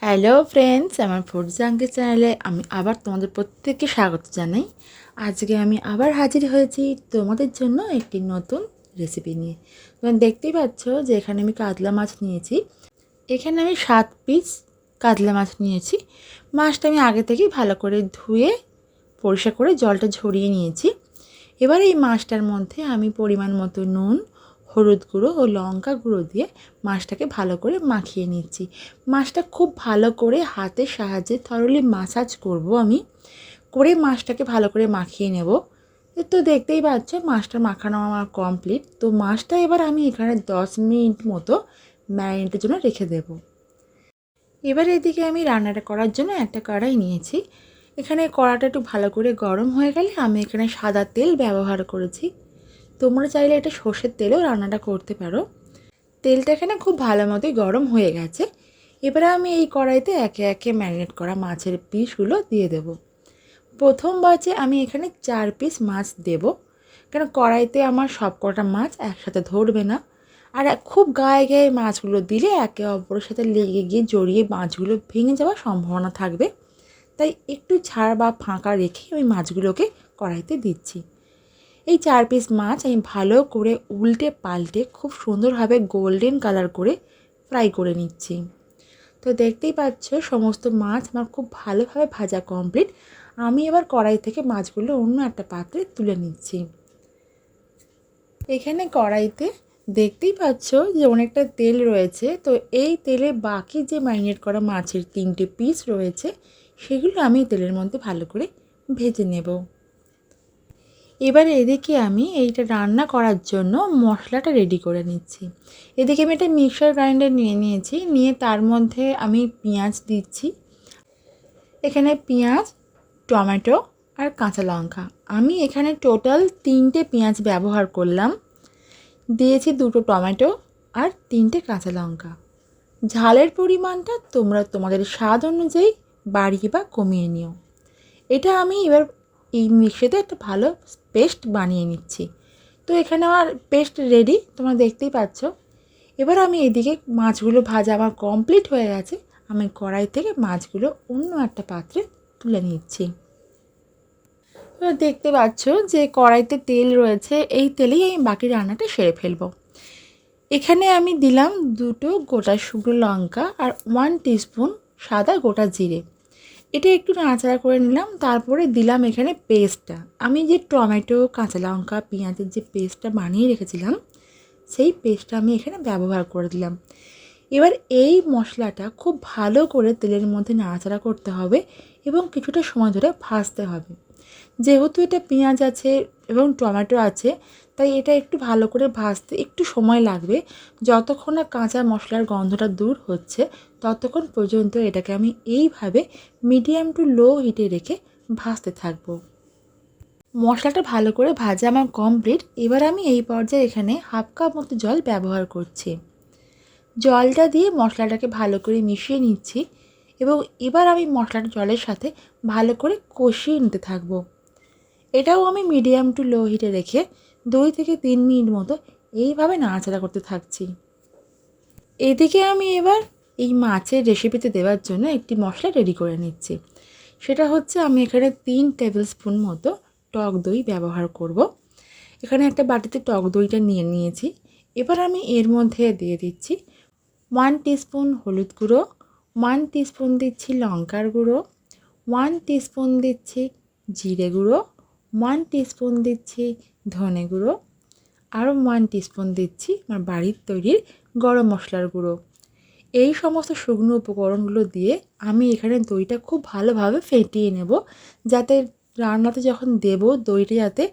Hello friends, আমার food junky চ্যানেলে আমি আবার তোমাদের প্রত্যেককে স্বাগত জানাই। আজকে আমি আবার হাজির হয়েছি তোমাদের জন্য একটি নতুন রেসিপি নিয়ে। তোমরা দেখতেই পাচ্ছ যে এখানে আমি কাতলা মাছ নিয়েছি। এখানে আমি 7 পিস কাতলা মাছ নিয়েছি। মাছটা আমি আগে থেকেই ভালো করে ধুয়ে পরিষ্কার করে জলটা ঝরিয়ে নিয়েছি। এবার এই মাছটার মধ্যে আমি পরিমাণ মতো নুন, হলুদ গুঁড়ো ও লঙ্কা গুঁড়ো দিয়ে মাছটাকে ভালো করে মাখিয়ে নিচ্ছি। মাছটা খুব ভালো করে হাতের সাহায্যে থরলি মাসাজ করব আমি, করে মাছটাকে ভালো করে মাখিয়ে নেব। তো দেখতেই পাচ্ছ মাছটা মাখানো আমার কমপ্লিট। তো মাছটা এবার আমি এখানে 10 মিনিট মতো ম্যারিনেটের জন্য রেখে দেব। এবার এদিকে আমি রান্নাটা করার জন্য একটা কড়াই নিয়েছি। এখানে কড়াটা একটু ভালো করে গরম হয়ে গেলে আমি এখানে সাদা তেল ব্যবহার করেছি। তোমরা চাইলে এটা সর্ষের তেলেও রান্নাটা করতে পারো। তেলটা এখানে খুব ভালো মতোই গরম হয়ে গেছে। এবারে আমি এই কড়াইতে একে একে ম্যারিনেট করা মাছের পিসগুলো দিয়ে দেব। প্রথম বাচে আমি এখানে 4 পিস মাছ দেব, কারণ কড়াইতে আমার সব কটা মাছ একসাথে ধরবে না। আর খুব গায়ে গায়ে মাছগুলো দিলে একে অপরের সাথে লেগে গিয়ে জড়িয়ে মাছগুলো ভেঙে যাওয়ার সম্ভাবনা থাকবে। তাই একটু ছাড় বা ফাঁকা রেখে ওই মাছগুলোকে কড়াইতে দিচ্ছি। এই 4 পিস মাছ আমি ভালো করে উল্টে পাল্টে খুব সুন্দরভাবে গোল্ডেন কালার করে ফ্রাই করে নিচ্ছি। তো দেখতেই পাচ্ছ সমস্ত মাছ আমার খুব ভালোভাবে ভাজা কমপ্লিট। আমি এবার কড়াই থেকে মাছগুলো অন্য একটা পাত্রে তুলে নিচ্ছি। এখানে কড়াইতে দেখতেই পাচ্ছ যে অনেকটা তেল রয়েছে। তো এই তেলে বাকি যে ম্যারিনেট করা মাছের 3টে পিস রয়েছে সেগুলো আমি তেলের মধ্যে ভালো করে ভেজে নেব। এবারে এদিকে আমি এইটা রান্না করার জন্য মশলাটা রেডি করে নিচ্ছি। এদিকে আমি একটা মিক্সার গ্রাইন্ডার নিয়েছি, নিয়ে তার মধ্যে আমি পেঁয়াজ দিচ্ছি। এখানে পেঁয়াজ, টমেটো আর কাঁচা লঙ্কা, আমি এখানে টোটাল 3টে পেঁয়াজ ব্যবহার করলাম। দিয়েছি 2টো টমেটো আর 3টে কাঁচা লঙ্কা। ঝালের পরিমাণটা তোমরা তোমাদের স্বাদ অনুযায়ী বাড়িয়ে বা কমিয়ে নিও। এটা আমি এবার এই মিক্সিতে একটা ভালো পেস্ট বানিয়ে নিচ্ছি। তো এখানে আমার পেস্ট রেডি, তোমরা দেখতেই পাচ্ছ। এবার আমি এদিকে মাছগুলো ভাজা আমার কমপ্লিট হয়ে গেছে। আমি কড়াই থেকে মাছগুলো অন্য একটা পাত্রে তুলে নিচ্ছি। এবার দেখতে পাচ্ছ যে কড়াইতে তেল রয়েছে, এই তেলেই আমি বাকি রান্নাটা সেরে ফেলবো। এখানে আমি দিলাম 2টো গোটা শুকনো লঙ্কা আর 1 টিস্পুন সাদা গোটা জিরে। এটা একটু নাড়াচাড়া করে নিলাম, তারপরে দিলাম এখানে পেস্টটা। আমি যে টমেটো, কাঁচা লঙ্কা, পেঁয়াজের যে পেস্টটা বানিয়ে রেখেছিলাম সেই পেস্টটা আমি এখানে ব্যবহার করে দিলাম। এবার এই মশলাটা খুব ভালো করে তেলের মধ্যে নাড়াচাড়া করতে হবে এবং কিছুটা সময় ধরে ভাজতে হবে। যেহেতু এটা পেঁয়াজ আছে এবং টমেটো আছে, তাই এটা একটু ভালো করে ভাজতে একটু সময় লাগবে। যতক্ষণ না কাঁচা মশলার গন্ধটা দূর হচ্ছে ততক্ষণ পর্যন্ত এটাকে আমি এইভাবে মিডিয়াম টু লো হিটে রেখে ভাজতে থাকবো। মশলাটা ভালো করে ভাজা আমার কমপ্লিট। এবার আমি এই পর্যায়ে এখানে 1/2 কাপ মতো জল ব্যবহার করছি। জলটা দিয়ে মশলাটাকে ভালো করে মিশিয়ে নিচ্ছি এবং এবার আমি মশলাটা জলের সাথে ভালো করে কষিয়ে নিতে থাকবো। এটাও আমি মিডিয়াম টু লো হিটে রেখে 2 থেকে 3 মিনিট মতো এইভাবে নাড়াচাড়া করতে থাকছি। এদিকে আমি এবার এই মাছের রেসিপিতে দেওয়ার জন্য একটি মশলা রেডি করে নিচ্ছি। সেটা হচ্ছে আমি এখানে 3 টেবিল স্পুন মতো টক দই ব্যবহার করব। এখানে একটা বাটিতে টক দইটা নিয়ে নিয়েছি। এবার আমি এর মধ্যে দিয়ে দিচ্ছি 1 টিস্পুন হলুদ গুঁড়ো, 1 টিস্পুন দিচ্ছি লঙ্কার গুঁড়ো, 1 টিস্পুন দিচ্ছি জিরে গুঁড়ো, 1 টিস্পুন দিচ্ছি ধনে গুঁড়ো, আরও 1 টিস্পুন দিচ্ছি আমার বাড়ির তৈরির গরম মশলার গুঁড়ো। এই সমস্ত শুকনো উপকরণগুলো দিয়ে আমি এখানে দইটা খুব ভালোভাবে ফেটিয়ে নেব, যাতে রান্নাতে যখন দেব দইটা যাতে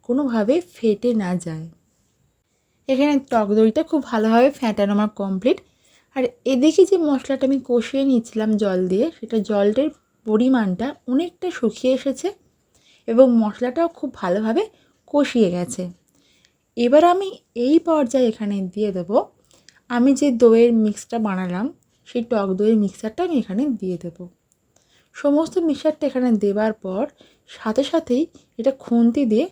কোনোভাবে ফেটে না যায়। এখানে টক দইটা খুব ভালোভাবে ফেটানো আমার কমপ্লিট। আর এদিকে যে মশলাটা আমি কষিয়ে নিয়েছিলাম জল দিয়ে, সেটা জলটার পরিমাণটা অনেকটা শুকিয়ে এসেছে এবং মশলাটাও খুব ভালোভাবে কষিয়ে গেছে। এবার আমি এই পর্যায়ে এখানে দিয়ে দেব আমি যে দইয়ের মিক্সটা বানালাম, সেই টক দইয়ের মিক্সারটা আমি এখানে দিয়ে দেব। সমস্ত মিক্সারটা এখানে দেওয়ার পর সাথে সাথেই এটা খুন্তি দিয়ে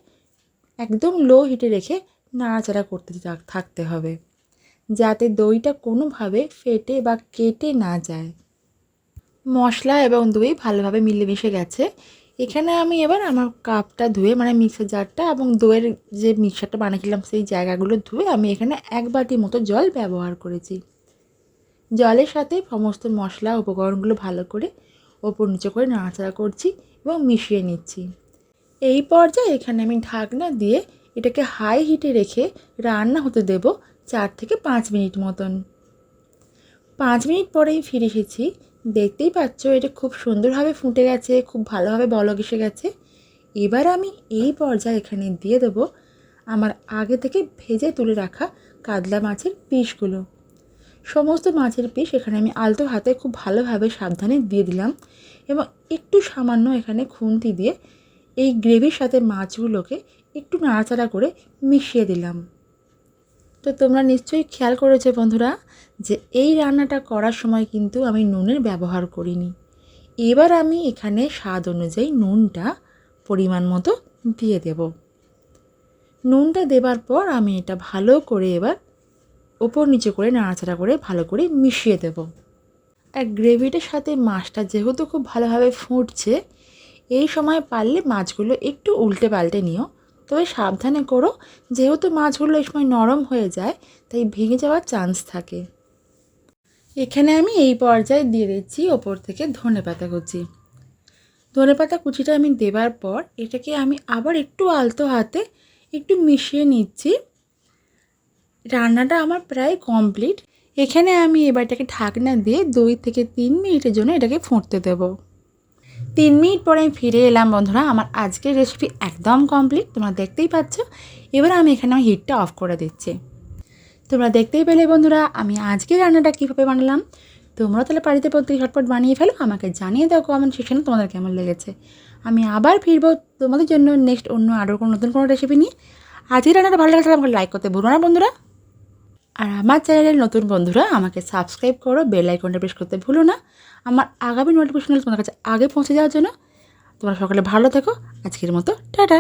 একদম লো হিটে রেখে নাড়াচাড়া করতে থাকতে হবে, যাতে দইটা কোনোভাবে ফেটে বা কেটে না যায়। মশলা এবং দই ভালোভাবে মিলেমিশে গেছে। এখানে আমি এবার আমার কাপটা ধুয়ে মানে মিক্সার জারটা এবং দইয়ের যে মিক্সারটা বানিয়েছিলাম সেই জায়গাগুলো ধুয়ে আমি এখানে 1 বাটি মতো জল ব্যবহার করেছি। জলের সাথে সমস্ত মশলা উপকরণগুলো ভালো করে ওপর নিচে করে নাড়াচাড়া করছি এবং মিশিয়ে নিচ্ছি। এই পর্যায়ে এখানে আমি ঢাকনা দিয়ে এটাকে হাই হিটে রেখে রান্না হতে দেব 4 থেকে 5 মিনিট মতন। 5 মিনিট পরেই ফিরে এসেছি। দেখতেই পাচ্ছ এটা খুব সুন্দরভাবে ফুটে গেছে, খুব ভালোভাবে বলক এসে গেছে। এবার আমি এই পর্যায়ে এখানে দিয়ে দেব আমার আগে থেকে ভেজে তুলে রাখা কাতলা মাছের পিসগুলো। সমস্ত মাছের পিস এখানে আমি আলতো হাতে খুব ভালোভাবে সাবধানে দিয়ে দিলাম এবং একটু সামান্য এখানে খুন্তি দিয়ে এই গ্রেভির সাথে মাছগুলোকে একটু নাড়াচাড়া করে মিশিয়ে দিলাম। তো তোমরা নিশ্চয়ই খেয়াল করেছো বন্ধুরা যে এই রান্নাটা করার সময় কিন্তু আমি নুনের ব্যবহার করিনি। এবার আমি এখানে স্বাদ অনুযায়ী নুনটা পরিমাণ মতো দিয়ে দেব। নুনটা দেবার পর আমি এটা ভালো করে এবার ওপর নিচে করে নাড়াচাড়া করে ভালো করে মিশিয়ে দেব। আর গ্রেভিটার সাথে মাছটা যেহেতু খুব ভালোভাবে ফুটছে, এই সময় পারলে মাছগুলো একটু উল্টে পাল্টে নিও, তবে সাবধানে করো, যেহেতু মাছগুলো এই সময় নরম হয়ে যায় তাই ভেঙে যাওয়ার চান্স থাকে। এখানে আমি এই পর্যায়ে দিয়ে দিচ্ছি ওপর থেকে ধনেপাতা কুচি। ধনেপাতা কুচিটা আমি দেবার পর এটাকে আমি আবার একটু আলতো হাতে একটু মিশিয়ে নিচ্ছি। রান্নাটা আমার প্রায় কমপ্লিট। এখানে আমি এবার এটাকে ঢাকনা দিয়ে 2 থেকে 3 মিনিটের জন্য এটাকে ফুটতে দেব। 3 মিনিট পরে আমি ফিরে এলাম বন্ধুরা। আমার আজকের রেসিপি একদম কমপ্লিট, তোমরা দেখতেই পাচ্ছ। এবার আমি এখানে হিটটা অফ করে দিচ্ছি। তোমরা দেখতেই পেলে বন্ধুরা আমি আজকের রান্নাটা কীভাবে বানালাম। তোমরা তাহলে বাড়িতে প্রত্যেক ঝটপট বানিয়ে ফেলো, আমাকে জানিয়ে দাও কমেন্ট সেকশনে তোমাদের কেমন লেগেছে। আমি আবার ফিরবো তোমাদের জন্য নেক্সট অন্য আরও কোনো নতুন কোনো রেসিপি নিয়ে। আজকের রান্নাটা ভালো লাগলে আমাকে লাইক করতে ভুলো না বন্ধুরা। আর আমার চ্যানেলের নতুন বন্ধুরা আমাকে সাবস্ক্রাইব করো, বেল আইকনটা প্রেস করতে ভুলো না, আমার আগামী নোটিফিকেশন তোমার কাছে আগে পৌঁছে যাওয়ার জন্য। তোমরা সকলে ভালো থেকো। আজকের মতো টাটা।